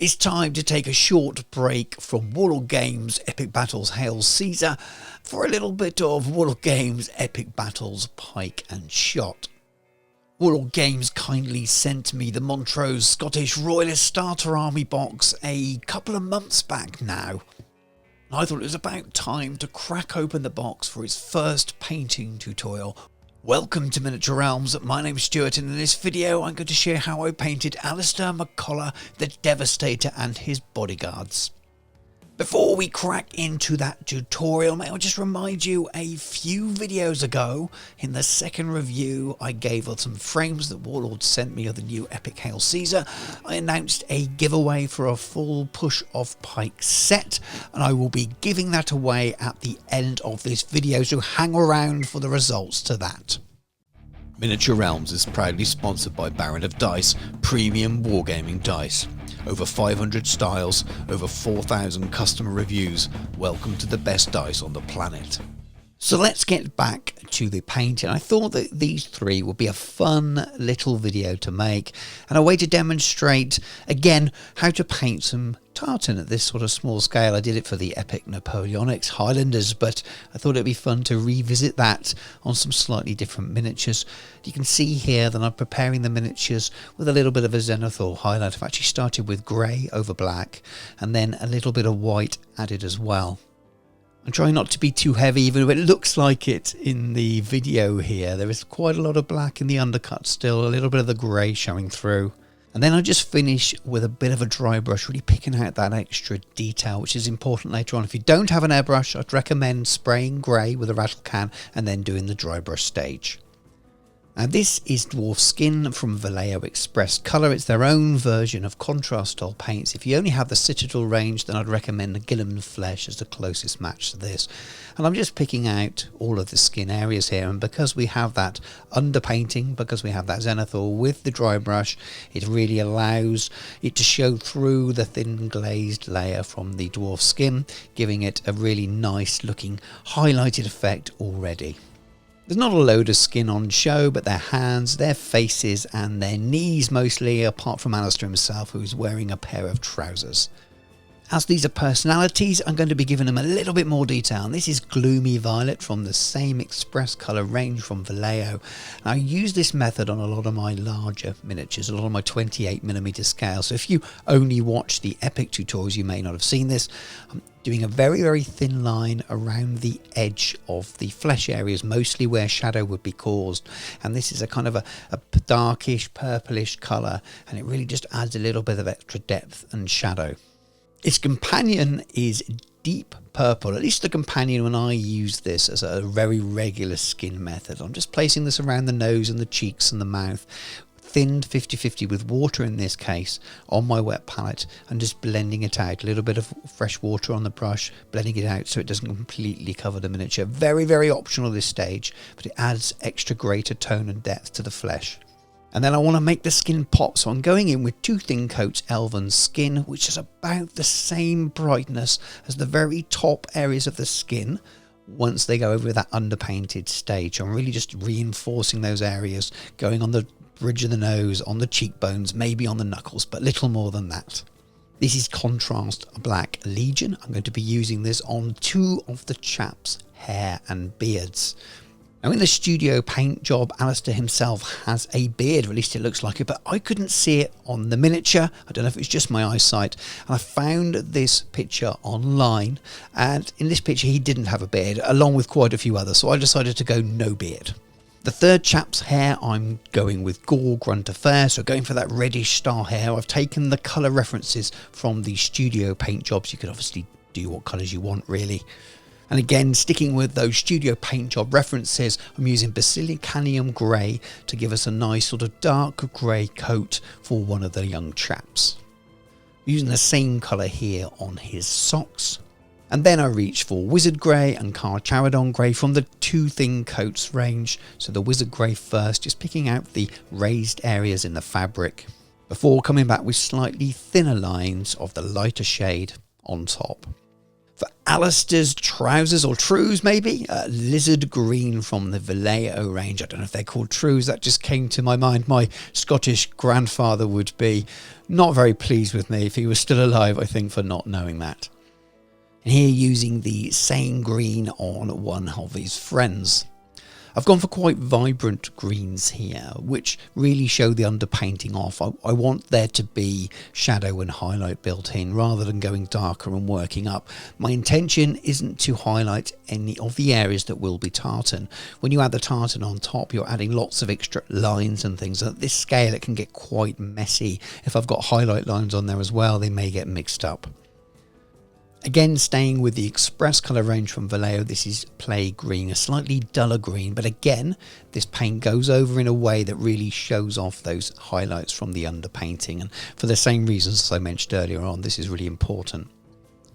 It's time to take a short break from Warlord Games Epic Battles Hail Caesar for a little bit of Warlord Games Epic Battles Pike and Shotte. Warlord Games kindly sent me the Montrose Scottish Royalist Starter Army box a couple of months back now. I thought it was about time to crack open the box for its first painting tutorial. Welcome to Miniature Realms, my name's Stuart, and in this video I'm going to share how I painted Alasdair MacColla, the Devastator, and his bodyguards. Before we crack into that tutorial, may I just remind you, a few videos ago, in the second review I gave of some frames that Warlord sent me of the new Epic Hail Caesar, I announced a giveaway for a full Push of Pike set, and I will be giving that away at the end of this video, so hang around for the results to that. Miniature Realms is proudly sponsored by Baron of Dice, premium wargaming dice. Over 500 styles, over 4,000 customer reviews. Welcome to the best dice on the planet. So let's get back to the painting. I thought that these three would be a fun little video to make and a way to demonstrate again how to paint some tartan at this sort of small scale. I did it for the Epic Napoleonics Highlanders, but I thought it'd be fun to revisit that on some slightly different miniatures. You can see here that I'm preparing the miniatures with a little bit of a zenithal highlight. I've actually started with grey over black and then a little bit of white added as well. I'm trying not to be too heavy, even though it looks like it in the video here. There is quite a lot of black in the undercut still, a little bit of the grey showing through. And then I just finish with a bit of a dry brush, really picking out that extra detail, which is important later on. If you don't have an airbrush, I'd recommend spraying grey with a rattle can and then doing the dry brush stage. Now this is Dwarf Skin from Vallejo Express Colour. It's their own version of contrast style paints. If you only have the Citadel range, then I'd recommend the Gilliman Flesh as the closest match to this. And I'm just picking out all of the skin areas here, and because we have that underpainting, because we have that zenithal with the dry brush, it really allows it to show through the thin glazed layer from the dwarf skin, giving it a really nice looking highlighted effect already. There's not a load of skin on show, but their hands, their faces and their knees mostly, apart from Alasdair himself, who's wearing a pair of trousers. As these are personalities, I'm going to be giving them a little bit more detail. And this is Gloomy Violet from the same Express Colour range from Vallejo. And I use this method on a lot of my larger miniatures, a lot of my 28mm scale. So if you only watch the Epic tutorials, you may not have seen this. I'm doing a very, very thin line around the edge of the flesh areas, mostly where shadow would be caused. And this is a kind of a darkish, purplish colour, and it really just adds a little bit of extra depth and shadow. Its companion is deep purple, at least the companion when I use this as a very regular skin method. I'm just placing this around the nose and the cheeks and the mouth, thinned 50-50 with water in this case on my wet palette, and just blending it out. A little bit of fresh water on the brush, blending it out so it doesn't completely cover the miniature. Very, very optional at this stage, but it adds extra greater tone and depth to the flesh. And then I want to make the skin pop, so I'm going in with 2 thin coats Elven Skin, which is about the same brightness as the very top areas of the skin once they go over that underpainted stage. I'm really just reinforcing those areas, going on the bridge of the nose, on the cheekbones, maybe on the knuckles, but little more than that. This is Contrast Black Legion. I'm going to be using this on 2 of the chaps' hair and beards. Now in the studio paint job, Alasdair himself has a beard, or at least it looks like it, but I couldn't see it on the miniature. I don't know if it's just my eyesight. And I found this picture online, and in this picture he didn't have a beard, along with quite a few others, so I decided to go no beard. The third chap's hair, I'm going with Gore Grunt Affair, so going for that reddish style hair. I've taken the colour references from the studio paint jobs. You could obviously do what colours you want, really. And again, sticking with those studio paint job references, I'm using Basilicanium Grey to give us a nice sort of dark grey coat for one of the young chaps. Using the same colour here on his socks. And then I reach for Wizard Grey and Carcharodon Grey from the 2 thin coats range. So the Wizard Grey first, just picking out the raised areas in the fabric, before coming back with slightly thinner lines of the lighter shade on top. For Alasdair's trousers, or trews maybe, lizard green from the Vallejo range. I don't know if they're called trews, that just came to my mind. My Scottish grandfather would be not very pleased with me if he was still alive, I think, for not knowing that. And here using the same green on one of his friends. I've gone for quite vibrant greens here, which really show the underpainting off. I want there to be shadow and highlight built in rather than going darker and working up. My intention isn't to highlight any of the areas that will be tartan. When you add the tartan on top, you're adding lots of extra lines and things. At this scale, it can get quite messy. If I've got highlight lines on there as well, they may get mixed up. Again, staying with the Express colour range from Vallejo, this is Play Green, a slightly duller green, but again, this paint goes over in a way that really shows off those highlights from the underpainting, and for the same reasons as I mentioned earlier on, this is really important.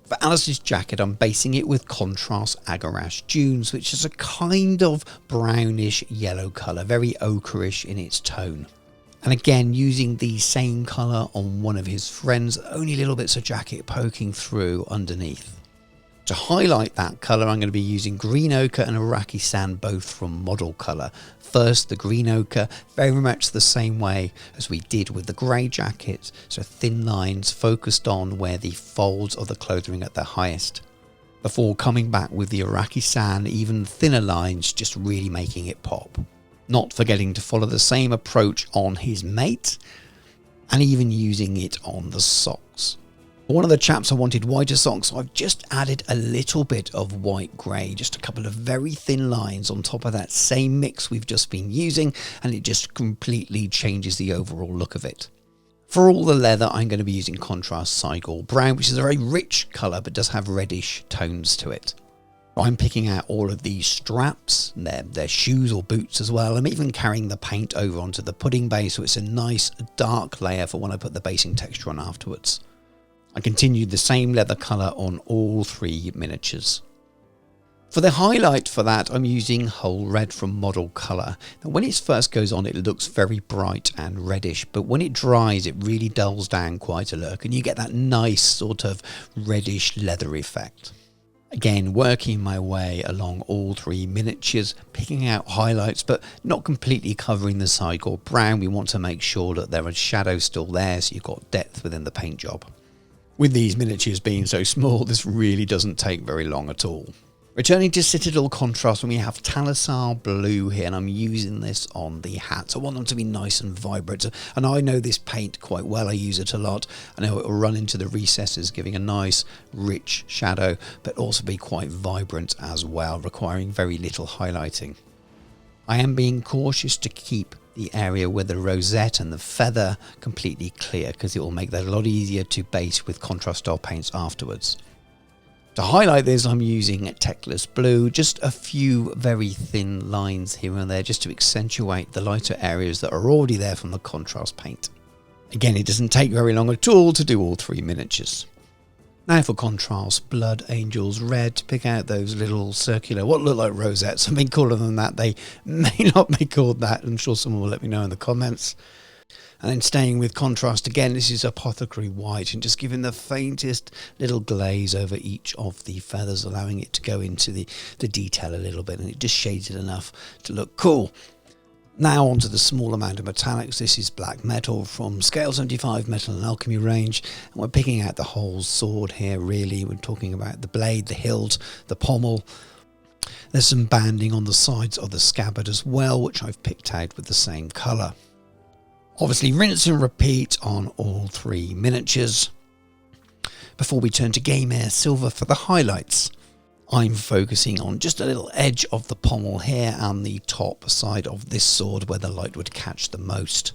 For Alasdair's jacket, I'm basing it with Contrast Agarash Dunes, which is a kind of brownish yellow colour, very ochreish in its tone. And again, using the same colour on one of his friends, only little bits of jacket poking through underneath. To highlight that colour, I'm going to be using green ochre and Iraqi sand, both from Model Colour. First, the green ochre, very much the same way as we did with the grey jacket, so thin lines focused on where the folds of the clothing are at their highest. Before coming back with the Iraqi sand, even thinner lines, just really making it pop. Not forgetting to follow the same approach on his mate, and even using it on the socks. For one of the chaps I wanted whiter socks, so I've just added a little bit of white grey, just a couple of very thin lines on top of that same mix we've just been using, and it just completely changes the overall look of it. For all the leather, I'm going to be using Contrast Sigil Brown, which is a very rich colour but does have reddish tones to it. I'm picking out all of these straps, their shoes or boots as well. I'm even carrying the paint over onto the pudding base, so it's a nice dark layer for when I put the basing texture on afterwards. I continued the same leather colour on all three miniatures. For the highlight for that, I'm using Whole Red from Model Colour. Now, when it first goes on, it looks very bright and reddish, but when it dries, it really dulls down quite a look, and you get that nice sort of reddish leather effect. Again, working my way along all three miniatures, picking out highlights, but not completely covering the Sigil Brown. We want to make sure that there are shadows still there, so you've got depth within the paint job. With these miniatures being so small, this really doesn't take very long at all. Returning to Citadel Contrast, when we have Talisar Blue here, and I'm using this on the hats. I want them to be nice and vibrant, and I know this paint quite well. I use it a lot. I know it will run into the recesses, giving a nice rich shadow, but also be quite vibrant as well, requiring very little highlighting. I am being cautious to keep the area with the rosette and the feather completely clear, because it will make that a lot easier to base with contrast style paints afterwards. To highlight this, I'm using Techless Blue, just a few very thin lines here and there just to accentuate the lighter areas that are already there from the contrast paint. Again, it doesn't take very long at all to do all three miniatures. Now for contrast, Blood Angels Red, to pick out those little circular, what look like rosettes. I've been calling them that, they may not be called that, I'm sure someone will let me know in the comments. And then staying with contrast again, this is Apothecary White, and just giving the faintest little glaze over each of the feathers, allowing it to go into the detail a little bit, and it just shades it enough to look cool. Now onto the small amount of metallics. This is Black Metal from Scale 75 Metal and Alchemy range, and we're picking out the whole sword here really. We're talking about the blade, the hilt, the pommel. There's some banding on the sides of the scabbard as well, which I've picked out with the same colour. Obviously rinse and repeat on all three miniatures. Before we turn to Game Air Silver for the highlights, I'm focusing on just a little edge of the pommel here and the top side of this sword where the light would catch the most.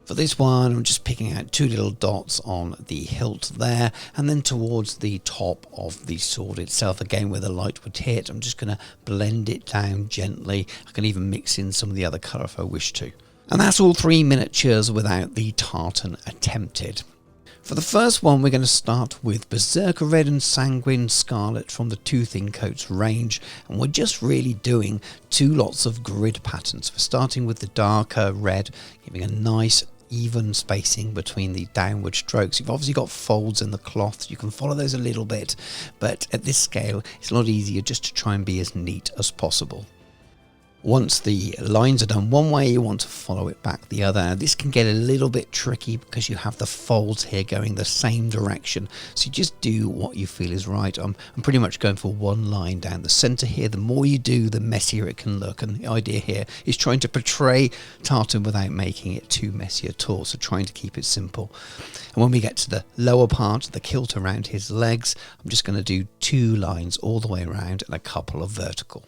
For this one, I'm just picking out two little dots on the hilt there, and then towards the top of the sword itself, again where the light would hit. I'm just going to blend it down gently. I can even mix in some of the other colour if I wish to. And that's all three miniatures without the tartan attempted. For the first one, we're going to start with Berserker Red and Sanguine Scarlet from the Two Thin Coats range, and we're just really doing two lots of grid patterns. We're starting with the darker red, giving a nice even spacing between the downward strokes. You've obviously got folds in the cloth, you can follow those a little bit, but at this scale it's a lot easier just to try and be as neat as possible. Once the lines are done one way, you want to follow it back the other. Now, this can get a little bit tricky because you have the folds here going the same direction. So you just do what you feel is right. I'm pretty much going for one line down the center here. The more you do, the messier it can look. And the idea here is trying to portray Tartan without making it too messy at all. So trying to keep it simple. And when we get to the lower part, the kilt around his legs, I'm just going to do 2 lines all the way around and a couple of vertical.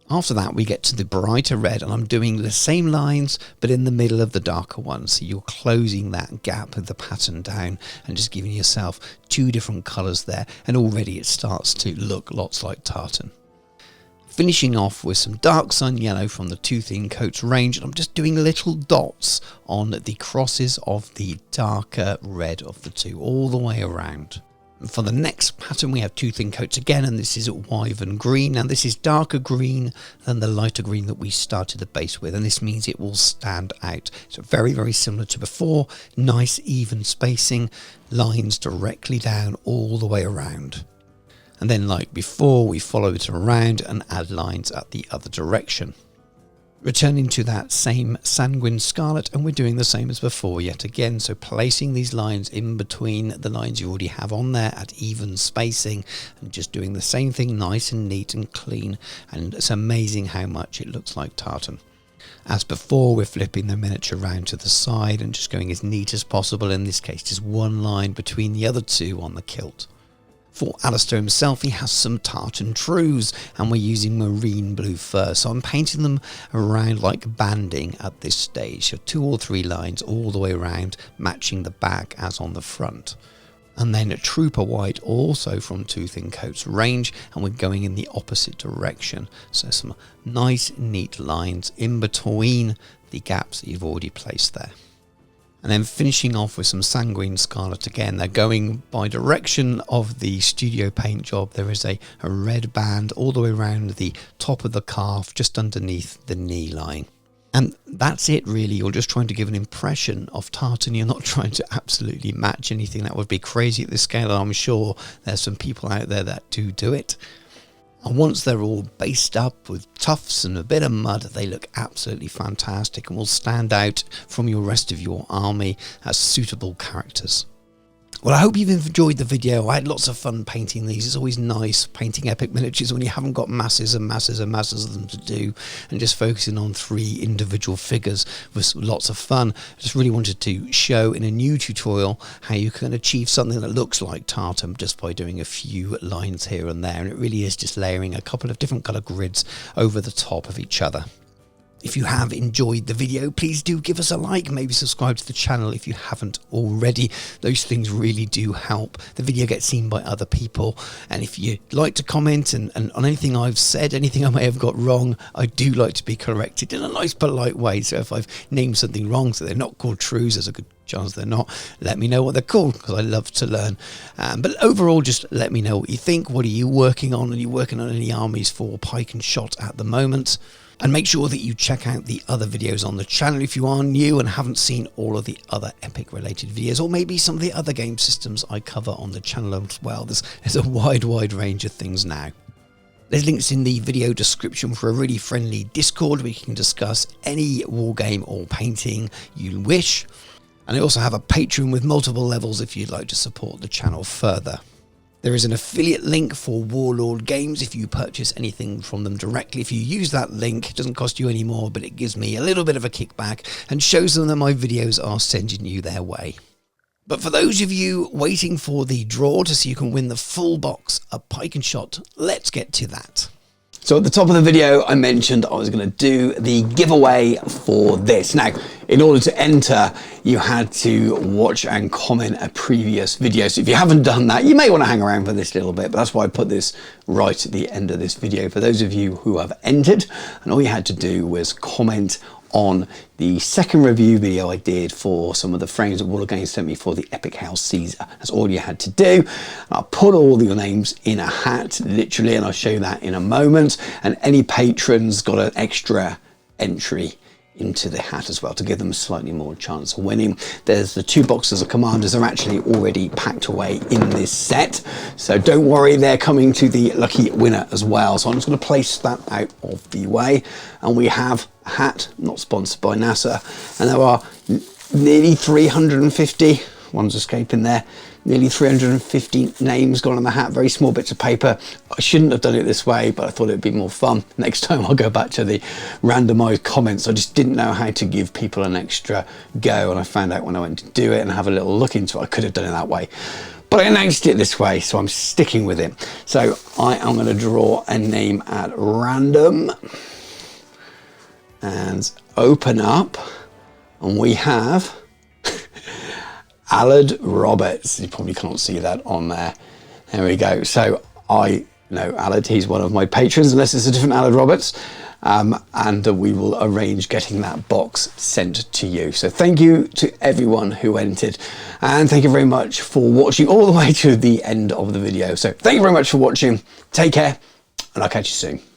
After that, we get to the brighter red, and I'm doing the same lines, but in the middle of the darker one. So you're closing that gap with the pattern down and just giving yourself 2 different colours there. And already it starts to look lots like tartan. Finishing off with some dark sun yellow from the Two Thin Coats range, and I'm just doing little dots on the crosses of the darker red of the two, all the way around. For the next pattern, we have Two Thin Coats again, and this is Wyvern Green. Now this is darker green than the lighter green that we started the base with, and this means it will stand out. So very, very similar to before. Nice even spacing, lines directly down all the way around. And then like before, we follow it around and add lines at the other direction. Returning to that same sanguine scarlet, and we're doing the same as before yet again. So placing these lines in between the lines you already have on there at even spacing, and just doing the same thing nice and neat and clean. And it's amazing how much it looks like tartan. As before, we're flipping the miniature around to the side and just going as neat as possible. In this case, just one line between the other two on the kilt. For Alasdair himself, he has some tartan trews, and we're using marine blue fur, so I'm painting them around like banding at this stage, so 2 or 3 lines all the way around, matching the back as on the front. And then a trooper white also from Two Thin Coats range, and we're going in the opposite direction, so some nice neat lines in between the gaps that you've already placed there. And then finishing off with some sanguine scarlet again. They're going by direction of the studio paint job. There is a red band all the way around the top of the calf, just underneath the knee line. And that's it really. You're just trying to give an impression of tartan. You're not trying to absolutely match anything. That would be crazy at this scale. And I'm sure there's some people out there that do it. And once they're all based up with tufts and a bit of mud, they look absolutely fantastic and will stand out from your rest of your army as suitable characters. Well, I hope you've enjoyed the video. I had lots of fun painting these. It's always nice painting epic miniatures when you haven't got masses and masses and masses of them to do, and just focusing on 3 individual figures was lots of fun. I just really wanted to show in a new tutorial how you can achieve something that looks like tartan just by doing a few lines here and there, and it really is just layering a couple of different colour grids over the top of each other. If you have enjoyed the video, please do give us a like, maybe subscribe to the channel if you haven't already. Those things really do help. The video gets seen by other people, and if you'd like to comment and on anything I've said, anything I may have got wrong, I do like to be corrected in a nice polite way. So if I've named something wrong, so they're not called trews, there's a good chance they're not, let me know what they're called, because I love to learn. But overall, just let me know what you think. What are you working on? Are you working on any armies for Pike and Shotte at the moment? And make sure that you check out the other videos on the channel if you are new and haven't seen all of the other epic related videos, or maybe some of the other game systems I cover on the channel as well. There's a wide range of things now. There's links in the video description for a really friendly Discord where you can discuss any wargame or painting you wish. And I also have a Patreon with multiple levels if you'd like to support the channel further. There is an affiliate link for Warlord Games if you purchase anything from them directly. If you use that link, it doesn't cost you any more, but it gives me a little bit of a kickback and shows them that my videos are sending you their way. But for those of you waiting for the draw to see you can win the full box of Pike and Shotte, let's get to that. So at the top of the video, I mentioned I was going to do the giveaway for this. Now, in order to enter, you had to watch and comment a previous video. So if you haven't done that, you may want to hang around for this little bit, but that's why I put this right at the end of this video. For those of you who have entered, and all you had to do was comment on the second review video I did for some of the frames that Warlord Games sent me for the Epic House Caesar. That's all you had to do. I'll put all your names in a hat, literally, and I'll show you that in a moment. And any patrons got an extra entry into the hat as well to give them a slightly more chance of winning. There's the 2 boxes of commanders are actually already packed away in this set, so don't worry, they're coming to the lucky winner as well. So I'm just going to place that out of the way, and we have a hat not sponsored by NASA, and there are nearly 350, one's escaping there, nearly 350 names gone on the hat, very small bits of paper. I shouldn't have done it this way, but I thought it'd be more fun. Next time I'll go back to the randomized comments. I just didn't know how to give people an extra go, and I found out when I went to do it and have a little look into it, I could have done it that way. But I announced it this way, so I'm sticking with it. So I am going to draw a name at random and open up, and we have Alad Roberts. You probably can't see that on there. There we go. So I know Alad, he's one of my patrons, unless it's a different Alad Roberts. And we will arrange getting that box sent to you. So thank you to everyone who entered, and thank you very much for watching all the way to the end of the video. So thank you very much for watching. Take care, and I'll catch you soon.